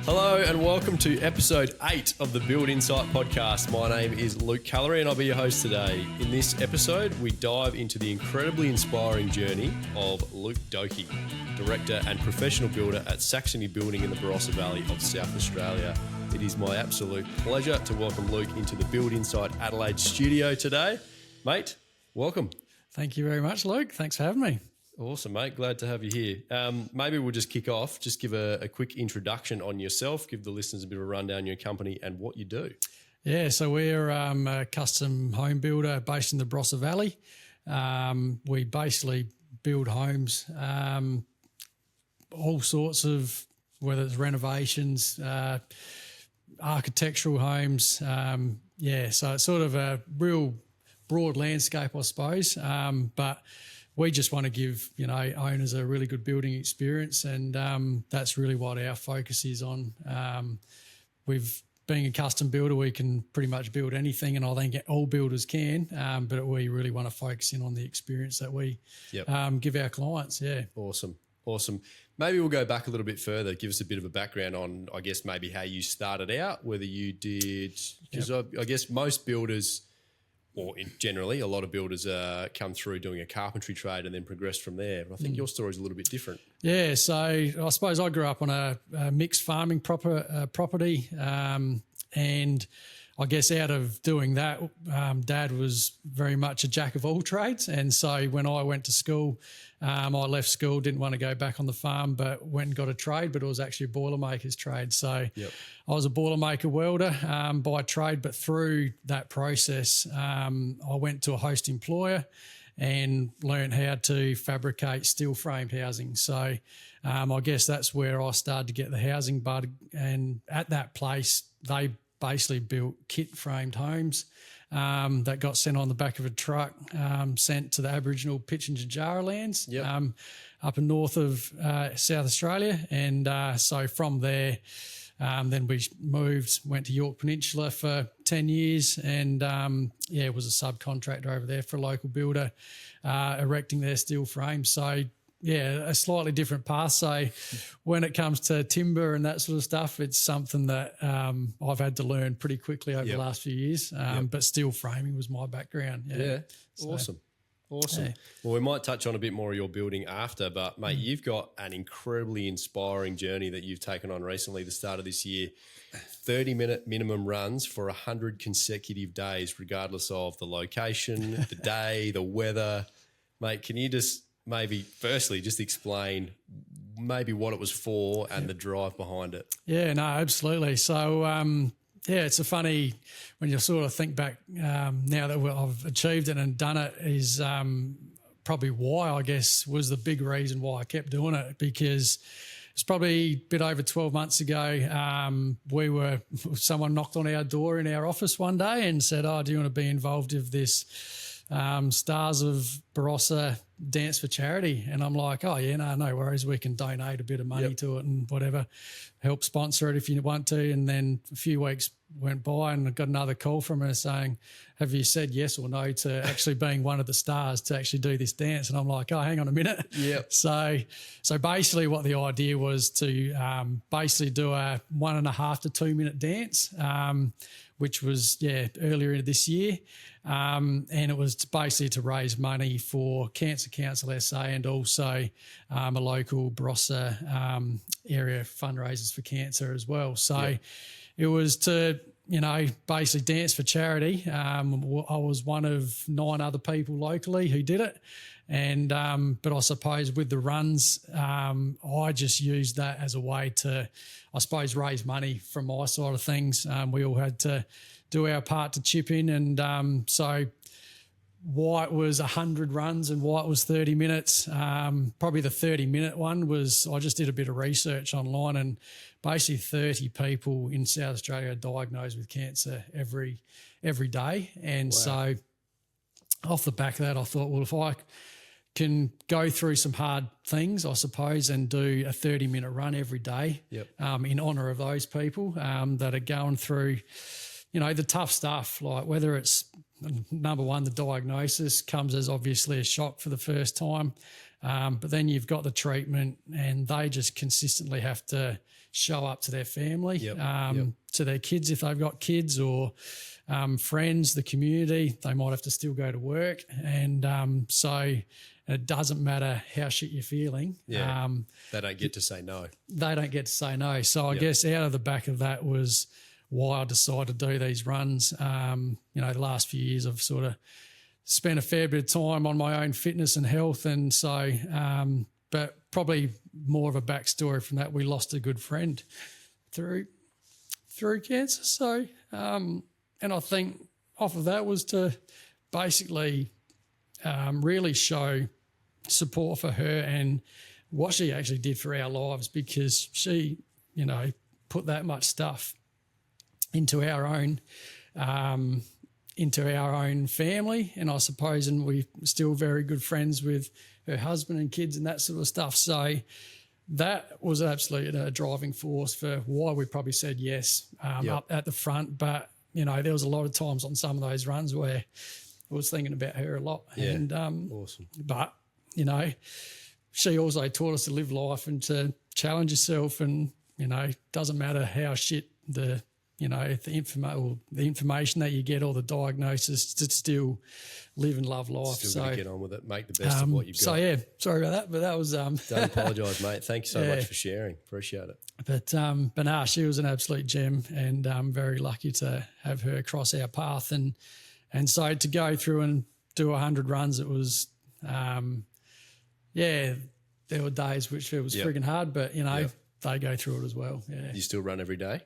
Hello and welcome to episode 8 of the Build Insight podcast. My name is Luke Doecke and I'll be your host today. In this episode, we dive into the incredibly inspiring journey of Luke Doecke, director and professional builder at Saxony Building in the Barossa Valley of South Australia. It is my absolute pleasure to welcome Luke into the Build Insight Adelaide studio today. Mate, welcome. Thank you very much, Luke. Thanks for having me. Awesome, mate. Glad to have you here. Maybe we'll just kick off. Just give a quick introduction on yourself, give the listeners a bit of a rundown on your company and what you do. Yeah, so we're a custom home builder based in the Barossa Valley. We basically build homes, all sorts of, whether it's renovations, architectural homes. So it's sort of a real broad landscape, I suppose. But we just want to give, owners a really good building experience, and that's really what our focus is on. Being a custom builder, we can pretty much build anything, and I think all builders can, but we really want to focus in on the experience that we give our clients. Yeah. Awesome. Maybe we'll go back a little bit further. Give us a bit of a background on, I guess, maybe how you started out, whether you did, because I guess most builders, or generally, a lot of builders come through doing a carpentry trade and then progress from there. But I think your story is a little bit different. Yeah, so I suppose I grew up on a mixed farming property, and I guess out of doing that, Dad was very much a jack of all trades. And so when I went to school, I left school, didn't want to go back on the farm, but went and got a trade, but it was actually a Boilermaker's trade. So I was a Boilermaker welder by trade, but through that process, I went to a host employer and learned how to fabricate steel framed housing. So I guess that's where I started to get the housing bug. And at that place, they basically built kit framed homes that got sent on the back of a truck, sent to the Aboriginal Pitjantjatjara lands up in north of South Australia. And so from there, then we went to York Peninsula for 10 years and, was a subcontractor over there for a local builder, erecting their steel frames. So, a slightly different path. So when it comes to timber and that sort of stuff, it's something that I've had to learn pretty quickly over the last few years. But steel framing was my background. Awesome. Yeah. Well, we might touch on a bit more of your building after, but mate, you've got an incredibly inspiring journey that you've taken on recently, the start of this year. 30-minute minimum runs for 100 consecutive days, regardless of the location, the day, the weather. Mate, can you just maybe firstly just explain maybe what it was for and the drive behind it? Yeah, no, absolutely. So, it's a funny when you sort of think back now that I've achieved it and done it is probably why, I guess, was the big reason why I kept doing it, because it's probably a bit over 12 months ago. Someone knocked on our door in our office one day and said, do you want to be involved with this Stars of Barossa dance for charity? And I'm like, no worries. We can donate a bit of money to it and whatever, help sponsor it if you want to. And then a few weeks went by and I got another call from her saying, have you said yes or no to actually being one of the stars to actually do this dance? And I'm like, hang on a minute. So basically what the idea was to basically do a 1.5 to 2 minute dance, which was earlier this year. And it was basically to raise money for Cancer Council SA and also a local Barossa area fundraisers for cancer as well. So it was to, basically dance for charity. I was one of 9 other people locally who did it. And but I suppose with the runs, I just used that as a way to, I suppose, raise money from my side of things. We all had to do our part to chip in, and so why it was 100 runs and why it was 30 minutes. Probably the 30-minute one was, I just did a bit of research online, and basically 30 people in South Australia are diagnosed with cancer every day. And so off the back of that, I thought, well, if I can go through some hard things, I suppose, and do a 30-minute run every day in honour of those people that are going through, the tough stuff, like whether it's number one, the diagnosis comes as obviously a shock for the first time. But then you've got the treatment, and they just consistently have to show up to their family, to their kids if they've got kids, or friends, the community. They might have to still go to work. And so it doesn't matter how shit you're feeling. Yeah, they don't get to say no. They don't get to say no. So I guess out of the back of that was why I decided to do these runs. The last few years I've sort of spent a fair bit of time on my own fitness and health. And so, but probably more of a backstory from that, we lost a good friend through cancer. So, and I think off of that was to basically really show support for her and what she actually did for our lives, because she, put that much stuff into our own family, and I suppose, and we're still very good friends with her husband and kids and that sort of stuff. So that was absolutely a driving force for why we probably said yes up at the front. But, there was a lot of times on some of those runs where I was thinking about her a lot. Yeah, and awesome. But, she also taught us to live life and to challenge yourself, and, doesn't matter how shit the information that you get or the diagnosis, to still live and love life. Still got to get on with it, make the best of what you've got. So, yeah, sorry about that, but that was... Don't apologise, mate. Thank you so much for sharing. Appreciate it. But nah, she was an absolute gem, and I'm very lucky to have her cross our path. And so to go through and do 100 runs, it was, there were days which it was frigging hard, but, they go through it as well. Yeah. You still run every day?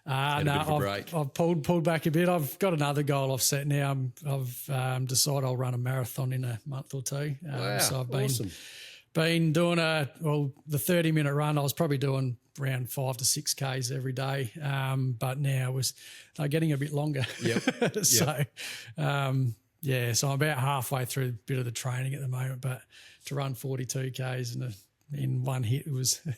I've pulled back a bit. I've got another goal I've set now. I've decided I'll run a marathon in a month or two. Wow, so I've been doing the 30-minute run. I was probably doing around 5 to 6 Ks every day. But now they're getting a bit longer. Yep. So I'm about halfway through a bit of the training at the moment, but to run 42 Ks in one hit,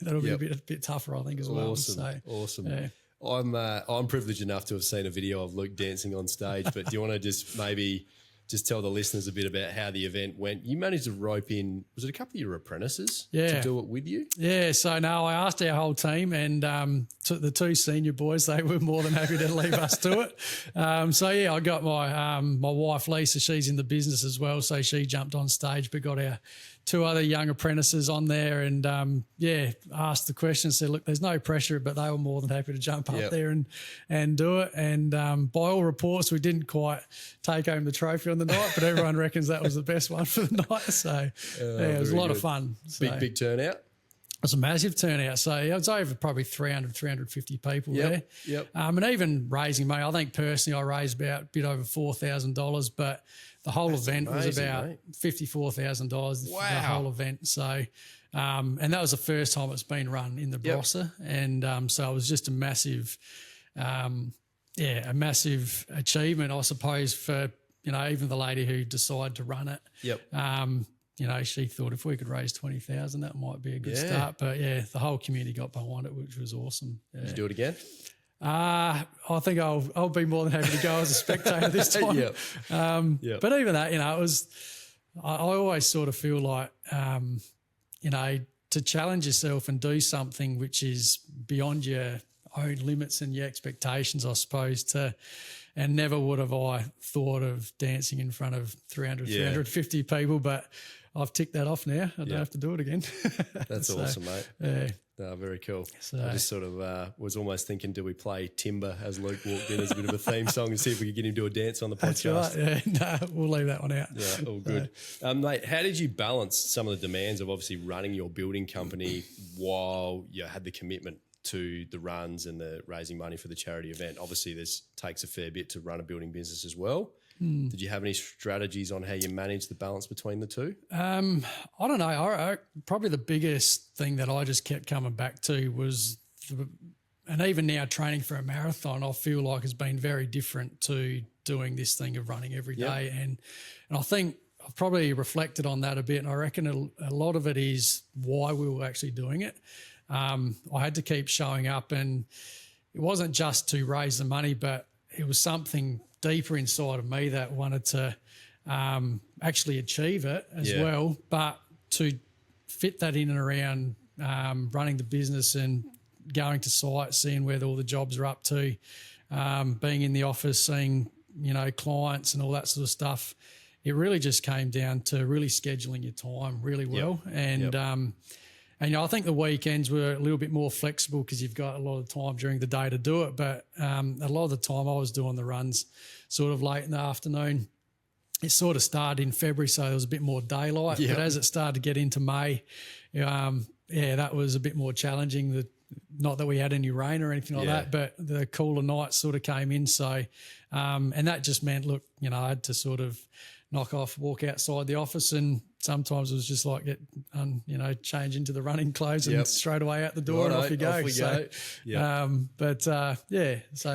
that'll be a bit tougher, I think, as well. Awesome. Yeah. I'm privileged enough to have seen a video of Luke dancing on stage, but do you want to just maybe just tell the listeners a bit about how the event went? You managed to rope in, was it a couple of your apprentices to do it with you? Yeah, so no, I asked our whole team, and the 2 senior boys, they were more than happy to leave us to it. I got my wife Lisa, she's in the business as well, so she jumped on stage, but got our 2 other young apprentices on there, and asked the question, said, look, there's no pressure, but they were more than happy to jump up there and do it. And by all reports, we didn't quite take home the trophy on the night, but everyone reckons that was the best one for the night. So it was a lot of fun. So, big turnout. It was a massive turnout. So it was over probably 350 people there. Yep. And even raising money, I think personally I raised about a bit over $4,000, but the whole event was about $54,000 for the whole event. So, and that was the first time it's been run in the Barossa. And so it was just a massive achievement, I suppose, for, even the lady who decided to run it. Yep. She thought if we could raise 20,000, that might be a good start. But the whole community got behind it, which was awesome. Yeah. Did you do it again? I think I'll be more than happy to go as a spectator this time. But even that, it was. I always sort of feel like, to challenge yourself and do something which is beyond your own limits and your expectations, I suppose. And never would have I thought of dancing in front of 350 people, but I've ticked that off now. I don't have to do it again. That's awesome, mate. Yeah. No, very cool. So, I just sort of was almost thinking, do we play Timber as Luke walked in as a bit of a theme song and see if we could get him to do a dance on the podcast? That's right. Yeah, no, we'll leave that one out. Yeah, all good. Mate, how did you balance some of the demands of obviously running your building company while you had the commitment to the runs and the raising money for the charity event? Obviously, this takes a fair bit to run a building business as well. Did you have any strategies on how you manage the balance between the two? I don't know. Probably the biggest thing that I just kept coming back to was, and even now training for a marathon, I feel like has been very different to doing this thing of running every day. And I think I've probably reflected on that a bit, and I reckon a lot of it is why we were actually doing it. I had to keep showing up, and it wasn't just to raise the money, but it was something deeper inside of me that wanted to actually achieve it as well, but to fit that in and around running the business and going to site, seeing where all the jobs are up to, being in the office, seeing, clients and all that sort of stuff. It really just came down to really scheduling your time really well. And I think the weekends were a little bit more flexible because you've got a lot of time during the day to do it. But a lot of the time I was doing the runs sort of late in the afternoon. It sort of started in February, so there was a bit more daylight. But as it started to get into May, that was a bit more challenging. Not that we had any rain or anything like that, but the cooler nights sort of came in. So, and that just meant, I had to sort of knock off, walk outside the office, and sometimes it was just like change into the running clothes and straight away out the door and off you go. So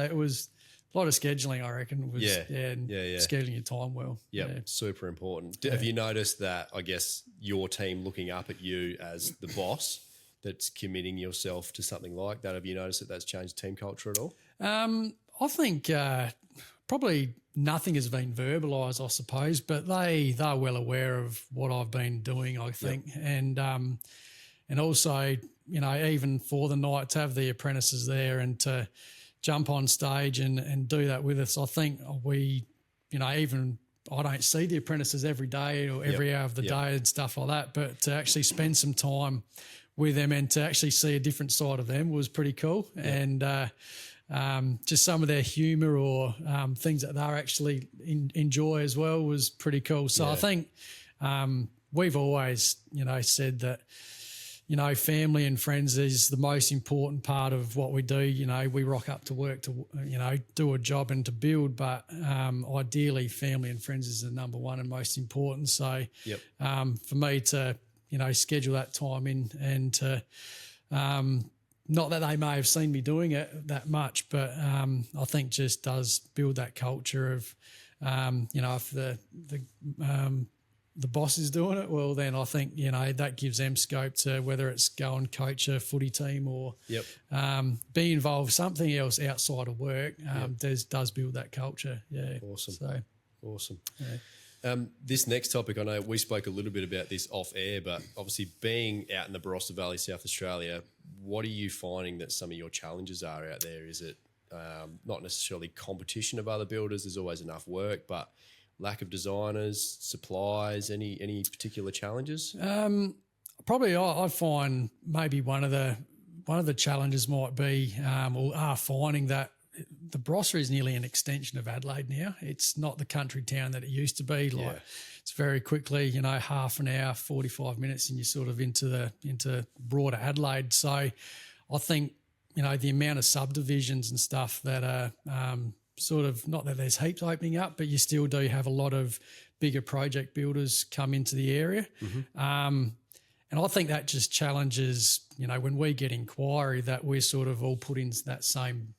it was a lot of scheduling, I reckon. Was scheduling your time well. Super important. Have you noticed that, I guess, your team looking up at you as the boss that's committing yourself to something like that? Have you noticed that that's changed team culture at all? I think probably nothing has been verbalised, I suppose, but they're well aware of what I've been doing, I think. And also, even for the night, to have the apprentices there and to jump on stage and do that with us. I think we, even I don't see the apprentices every day or every hour of the day and stuff like that, but to actually spend some time with them and to actually see a different side of them was pretty cool. And just some of their humour or things that they're actually enjoy as well was pretty cool. So I think we've always, said that, family and friends is the most important part of what we do. We rock up to work to, do a job and to build, but ideally family and friends is the number one and most important. So for me to, schedule that time in and to not that they may have seen me doing it that much, but I think just does build that culture of, if the boss is doing it, well, then I think, that gives them scope to whether it's go and coach a footy team or be involved with something else outside of work, does build that culture. Yeah. Awesome. Awesome. Yeah. This next topic, I know we spoke a little bit about this off air, but obviously being out in the Barossa Valley, South Australia, what are you finding that some of your challenges are out there? Is it not necessarily competition of other builders? There's always enough work, but lack of designers, supplies, any particular challenges? Probably I find maybe one of the challenges might be or are finding that the Barossa is nearly an extension of Adelaide now. It's not the country town that it used to be. It's very quickly, half an hour, 45 minutes, and you're sort of into broader Adelaide. So I think, the amount of subdivisions and stuff that are sort of, not that there's heaps opening up, but you still do have a lot of bigger project builders come into the area. And I think that just challenges, when we get inquiry, that we're sort of all put in that same,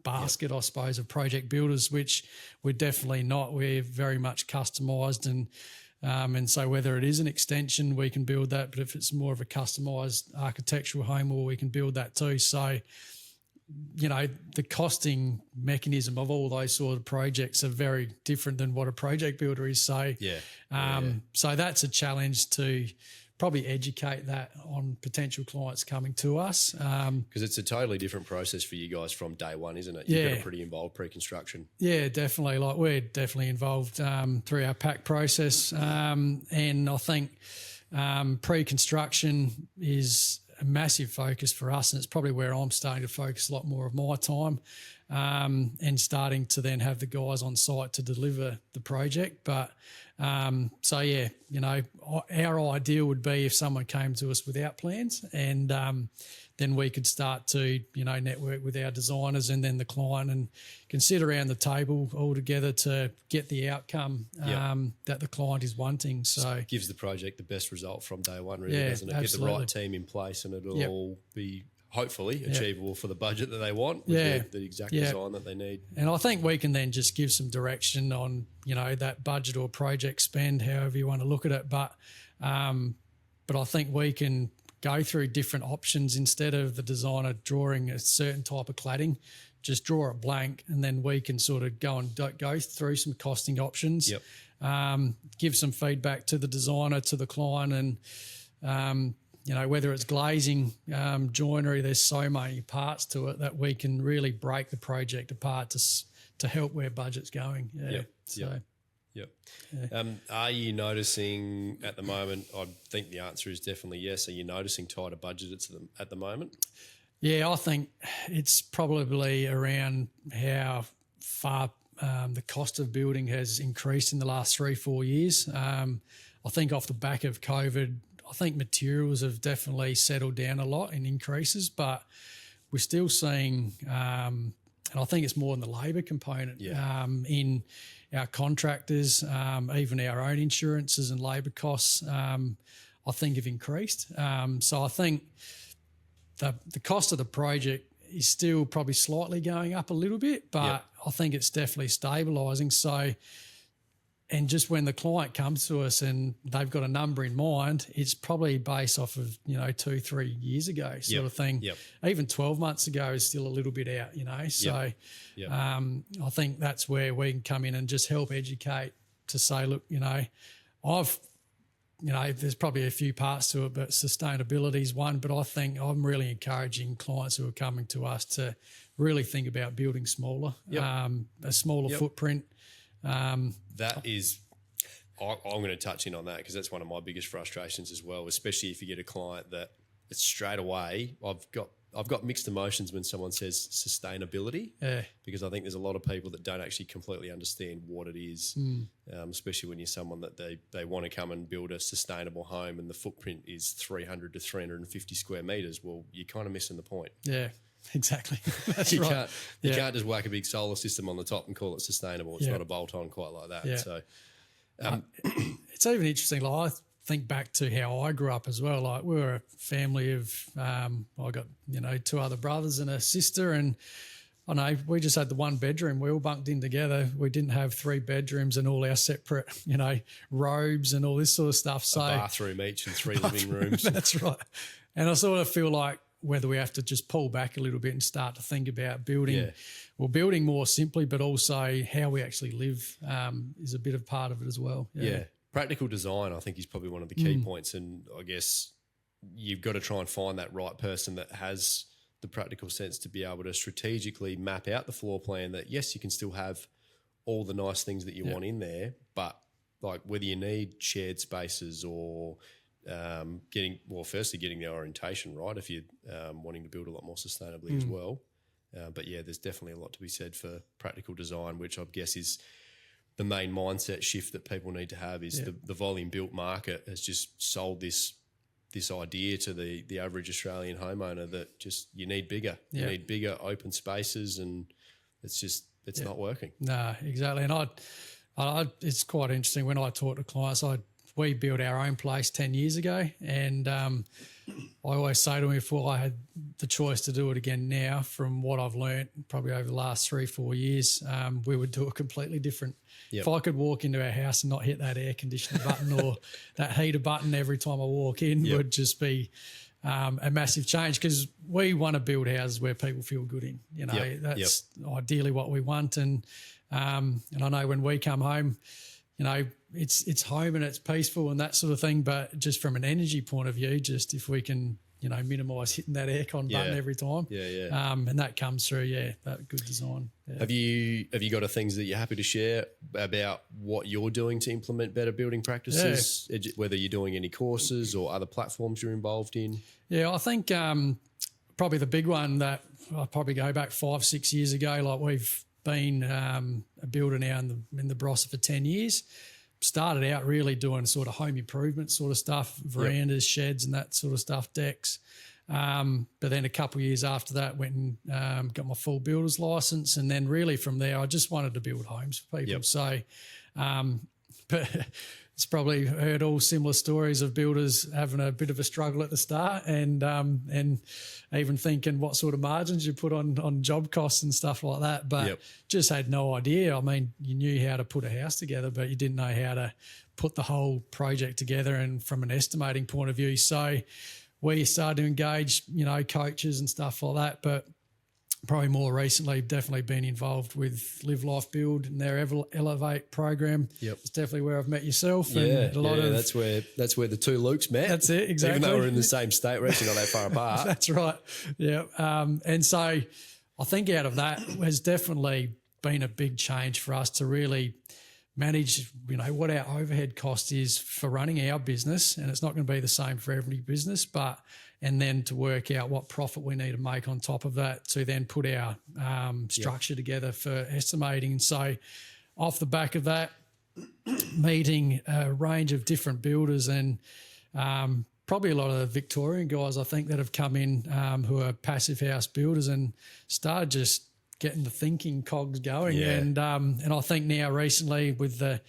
basket, I suppose, of project builders, which we're definitely not. We're very much customised and so whether it is an extension, we can build that, but if it's more of a customised architectural home, well, we can build that too. So, the costing mechanism of all those sort of projects are very different than what a project builder is. So, so that's a challenge to probably educate that on potential clients coming to us. Because it's a totally different process for you guys from day one, isn't it? You've got a pretty involved pre-construction. Yeah, definitely. We're definitely involved through our pack process. And I think pre-construction is a massive focus for us, and it's probably where I'm starting to focus a lot more of my time and starting to then have the guys on site to deliver the project. But our ideal would be if someone came to us without plans and then we could start to, network with our designers and then the client and can sit around the table all together to get the outcome that the client is wanting. So gives the project the best result from day one, really, doesn't it? Absolutely. Get the right team in place and it'll all be hopefully achievable for the budget that they want with the exact design that they need. And I think we can then just give some direction on, that budget or project spend, however you want to look at it. But I think we can go through different options instead of the designer drawing a certain type of cladding, just draw it blank, and then we can sort of go through some costing options, give some feedback to the designer, to the client, and whether it's glazing, joinery, there's so many parts to it that we can really break the project apart to help where budget's going. Are you noticing at the moment? I think the answer is definitely yes. Are you noticing tighter budgets at the moment? Yeah, I think it's probably around how far the cost of building has increased in the last 3-4 years. I think off the back of COVID, I think materials have definitely settled down a lot in increases, but we're still seeing, and I think it's more in the labour component in our contractors, even our own insurances and labour costs, I think have increased. So I think the cost of the project is still probably slightly going up a little bit, but I think it's definitely stabilising. So, and just when the client comes to us and they've got a number in mind, it's probably based off of, 2-3 years ago sort of thing. Even 12 months ago is still a little bit out, So I think that's where we can come in and just help educate to say, look, there's probably a few parts to it, but sustainability is one. But I think I'm really encouraging clients who are coming to us to really think about building smaller, a smaller footprint. That is, I'm going to touch in on that because that's one of my biggest frustrations as well, especially if you get a client that it's straight away. I've got mixed emotions when someone says sustainability, because I think there's a lot of people that don't actually completely understand what it is, especially when you're someone that they want to come and build a sustainable home and the footprint is 300 to 350 square metres. Well, you're kind of missing the point. Yeah. Exactly. That's you right. You can't just whack a big solar system on the top and call it sustainable. It's not a bolt-on quite like that. Yeah. So it's even interesting. Like, I think back to how I grew up as well. Like, we were a family of I got 2 other brothers and a sister, and I know we just had the 1 bedroom. We all bunked in together. We didn't have 3 bedrooms and all our separate robes and all this sort of stuff. So a bathroom each and 3 living rooms. That's right. And I sort of feel like whether we have to just pull back a little bit and start to think about building more simply, but also how we actually live is a bit of part of it as well. Yeah. Practical design, I think, is probably one of the key points. And I guess you've got to try and find that right person that has the practical sense to be able to strategically map out the floor plan that, yes, you can still have all the nice things that you want in there, but like whether you need shared spaces or getting the orientation right if you're wanting to build a lot more sustainably as well. But there's definitely a lot to be said for practical design, which I guess is the main mindset shift that people need to have is the volume built market has just sold this idea to the average Australian homeowner that just you need bigger. You need bigger open spaces, and it's not working. No, exactly. And I it's quite interesting when I talk to clients, we built our own place 10 years ago, and I always say to them, if I had the choice to do it again now, from what I've learnt probably over the last 3-4 years, we would do it completely different. If I could walk into our house and not hit that air conditioner button or that heater button every time I walk in, would just be a massive change, because we want to build houses where people feel good in. That's ideally what we want. And I know when we come home, it's home and it's peaceful and that sort of thing. But just from an energy point of view, just if we can, minimise hitting that aircon button every time. And that comes through, that good design. Yeah. Have you got things that you're happy to share about what you're doing to implement better building practices, whether you're doing any courses or other platforms you're involved in? Yeah, I think probably the big one that I'll probably go back 5-6 years ago, like we've been a builder now in the Barossa for 10 years. Started out really doing sort of home improvement sort of stuff, verandas, sheds and that sort of stuff, decks. But then a couple of years after that went and got my full builder's license. And then really from there, I just wanted to build homes for people. So, but it's probably heard all similar stories of builders having a bit of a struggle at the start and even thinking what sort of margins you put on job costs and stuff like that. But just had no idea. I mean, you knew how to put a house together, but you didn't know how to put the whole project together and from an estimating point of view. So we started to engage, coaches and stuff like that. But probably more recently, definitely been involved with Live Life Build and their Elevate program. Yep. It's definitely where I've met yourself. Yeah, and a lot of that's where the two Lukes met. That's it, exactly. Even though we're in the same state, we're actually not that far apart. That's right. Yeah. And so I think out of that has definitely been a big change for us to really manage, what our overhead cost is for running our business. And it's not going to be the same for every business, and then to work out what profit we need to make on top of that to then put our structure together for estimating. And so off the back of that, meeting a range of different builders and probably a lot of the Victorian guys, I think, that have come in who are passive house builders and started just getting the thinking cogs going. Yeah. And I think now recently with the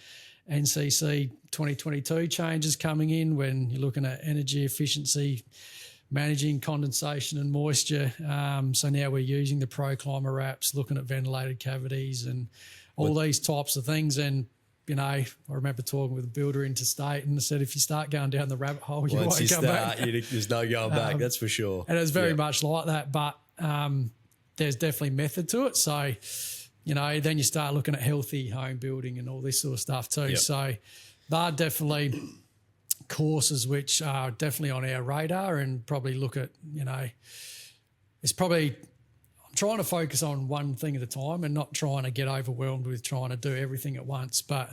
NCC 2022 changes coming in, when you're looking at energy efficiency, managing condensation and moisture. So now we're using the ProClimber wraps, looking at ventilated cavities and all these types of things. And, I remember talking with a builder interstate and I said, if you start going down the rabbit hole, you won't come back. There's no going back, that's for sure. And it's very much like that, but there's definitely method to it. So, then you start looking at healthy home building and all this sort of stuff too. Yep. So they're definitely courses which are definitely on our radar, and probably look at, it's probably, I'm trying to focus on one thing at a time and not trying to get overwhelmed with trying to do everything at once, but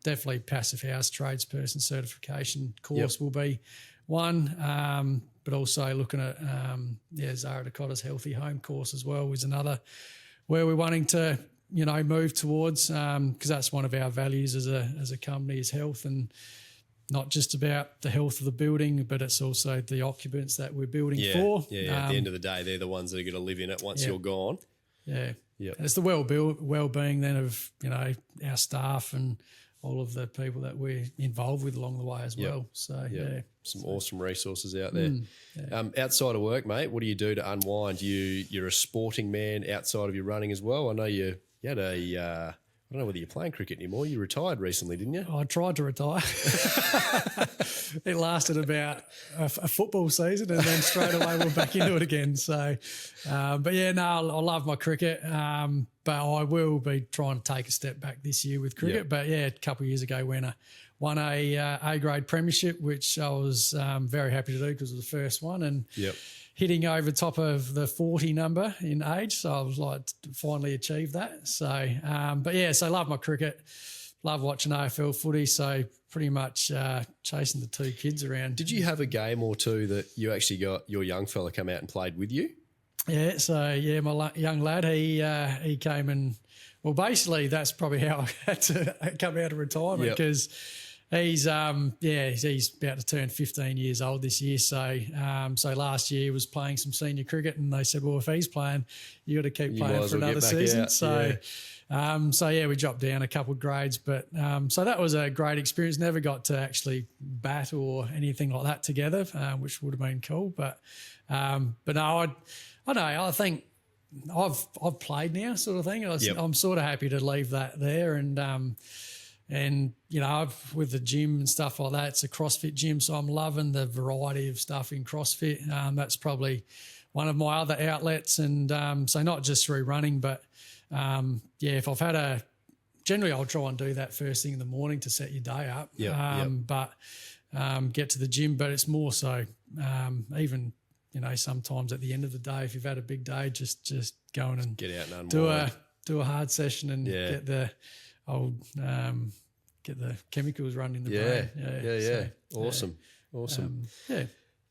definitely passive house tradesperson certification course will be one, but also looking at Zara Dakota's healthy home course as well is another where we're wanting to move towards, because that's one of our values as a company is health, and not just about the health of the building, but it's also the occupants that we're building for. Yeah, at the end of the day, they're the ones that are going to live in it once you're gone. Yeah. Yeah. And it's the well-being then of, our staff and all of the people that we're involved with along the way as well. So, Some awesome resources out there. Outside of work, mate, what do you do to unwind? You're a sporting man outside of your running as well. I know you had I don't know whether you're playing cricket anymore. You retired recently, didn't you? I tried to retire. It lasted about a football season, and then straight away we're back into it again. So, I love my cricket, but I will be trying to take a step back this year with cricket. Yep. But a couple of years ago won a A-grade premiership, which I was very happy to do because it was the first one, and hitting over top of the 40 number in age. So I was like, finally achieved that. So, so I love my cricket, love watching AFL footy. So pretty much chasing the two kids around. Did you have a game or two that you actually got your young fella come out and played with you? Yeah. So my young lad, he came and, well, basically that's probably how I had to come out of retirement because he's about to turn 15 years old this year. So last year was playing some senior cricket, and they said, well, if he's playing, you got to keep playing for another season. We dropped down a couple of grades, but so that was a great experience. Never got to actually bat or anything like that together, which would have been cool. But no, I know. I think I've played now, sort of thing. I'm sort of happy to leave that there, and with the gym and stuff like that, it's a CrossFit gym, so I'm loving the variety of stuff in CrossFit. That's probably one of my other outlets, and so not just through running, but if I've had generally I'll try and do that first thing in the morning to set your day up. But get to the gym, but it's more so even sometimes at the end of the day, if you've had a big day, just go in and get out and unwind. do a hard session and get the old get the chemicals running in the brain. Awesome.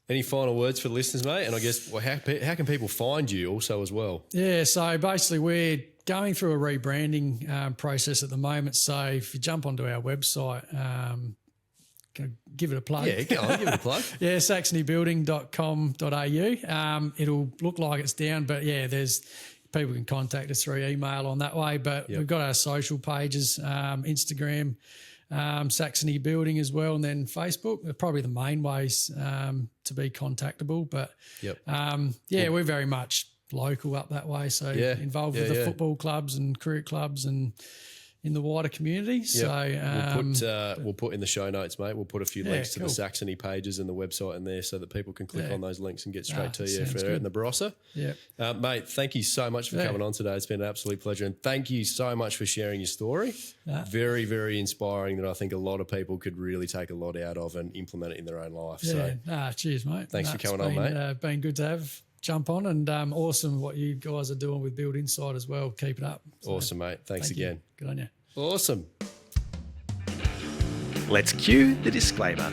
Any final words for the listeners, mate? And I guess how can people find you also as well? Yeah, so basically we're going through a rebranding process at the moment. So if you jump onto our website, give it a plug. Yeah, go on, give it a plug. saxonybuilding.com.au. It'll look like it's down, but there's people can contact us through email on that way. But we've got our social pages, Instagram, Saxony Building as well, and then Facebook. They're probably the main ways to be contactable. But we're very much local up that way. So involved with the football clubs and cricket clubs and in the wider community. Yep. So we'll put in the show notes, mate. We'll put a few links to the Saxony pages and the website in there so that people can click on those links and get straight to you if they're in the Barossa. Yeah. Mate, thank you so much for coming on today. It's been an absolute pleasure. And thank you so much for sharing your story. Very, very inspiring that I think a lot of people could really take a lot out of and implement it in their own life. Cheers, mate. Thanks for coming on, mate. Been good to jump on, and awesome what you guys are doing with Build Insight as well. Keep it up. Awesome, mate. Thanks again. Good on you. Awesome. Let's cue the disclaimer.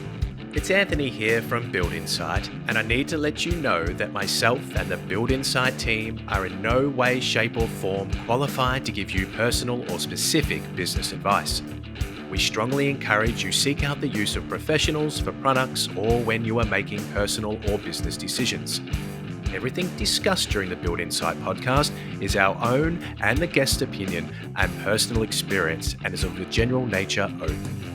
It's Anthony here from Build Insight, and I need to let you know that myself and the Build Insight team are in no way, shape or form qualified to give you personal or specific business advice. We strongly encourage you seek out the use of professionals for products or when you are making personal or business decisions. Everything discussed during the Build Insight podcast is our own and the guest opinion and personal experience and is of the general nature only.